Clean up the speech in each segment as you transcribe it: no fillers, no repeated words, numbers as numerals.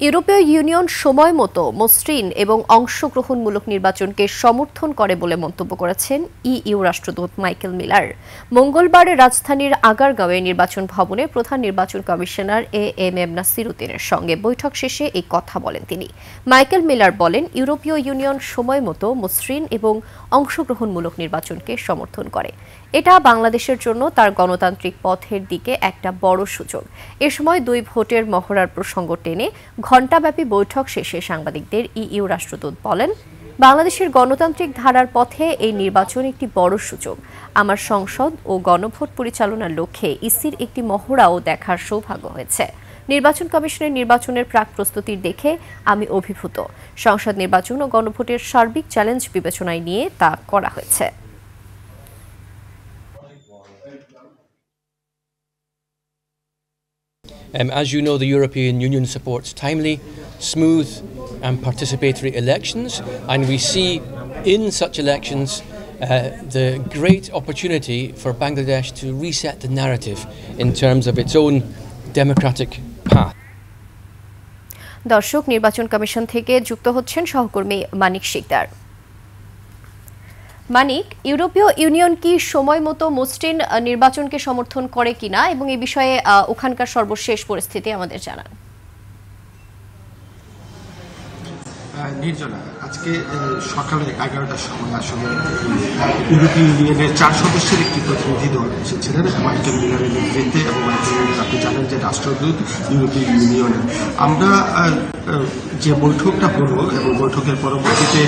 ইউরোপীয় ইউনিয়ন সময়মতো মসৃণ এবং অংশগ্রহণমূলক নির্বাচনকে সমর্থন করে বলে মন্তব্য করেছেন ইইউ রাষ্ট্রদূত মাইকেল মিলার। মঙ্গলবার রাজধানীর আগারগাঁওয়ে নির্বাচন ভবনে প্রধান নির্বাচন কমিশনার এএমএম নাসির উদ্দিনের সঙ্গে বৈঠক শেষে এই কথা বলেন তিনি। মাইকেল মিলার বলেন, ইউরোপীয় ইউনিয়ন সময়মতো মসৃণ এবং অংশগ্রহণমূলক নির্বাচনকে সমর্থন করে। এটা বাংলাদেশের জন্য তার গণতান্ত্রিক পথের দিকে একটা বড় সুযোগ। এ সময় দুই ভোটের মহড়ার প্রসঙ্গ টেনে ঘণ্টাব্যাপী বৈঠক শেষে সাংবাদিকদের ইইউ রাষ্ট্রদূত বলেন, বাংলাদেশের গণতান্ত্রিক ধারার পথে এই নির্বাচন একটি বড় সুযোগ। আমার সংসদ ও গণভোট পরিচালনার লক্ষ্যে ইসির একটি মহড়াও দেখার সৌভাগ্য হয়েছে। নির্বাচন কমিশনের নির্বাচনের প্রাক প্রস্তুতির দেখে আমি অভিভূত। সংসদ নির্বাচন ও গণভোটের সার্বিক চ্যালেঞ্জ বিবেচনায় নিয়ে তা করা হয়েছে। As you know, the European Union supports timely, smooth and participatory elections, and we see in such elections the great opportunity for Bangladesh to reset the narrative in terms of its own democratic path. দর্শক, নির্বাচন commission থেকে যুক্ত হচ্ছেন সহকর্মী মানিক শিকদার। মানিক, ইউরোপীয় union কি সময় মতো মসৃণ নির্বাচনকে সমর্থন করে কিনা এবং এই বিষয়ে ওখানকার সর্বশেষ পরিস্থিতি আমাদের জানান। নির্জনা, আজকে সকালে 11টার সময় আসলে ইউরোপীয় ইউনিয়নের 4 সদস্যের একটি প্রতিনিধি দল এসেছিলেন মাইকেল মিলারের নেতৃত্বে, এবং মাইকেল মিলার আপনি জানেন যে রাষ্ট্রদূত ইউরোপীয় ইউনিয়নের। আমরা যে বৈঠকটা হলো এবং বৈঠকের পরবর্তীতে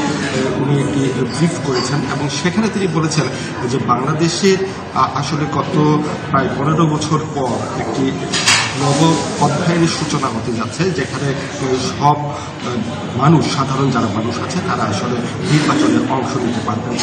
উনি একটি ব্রিফ করেছেন এবং সেখানে তিনি বলেছেন যে বাংলাদেশের আসলে গত প্রায় 15 বছর পর একটি নব অধ্যায়ের সূচনা হতে যাচ্ছে, যেখানে সব মানুষ, সাধারণ যারা মানুষ আছে তারা আসলে নির্বাচনে অংশ নিতে পারবেন।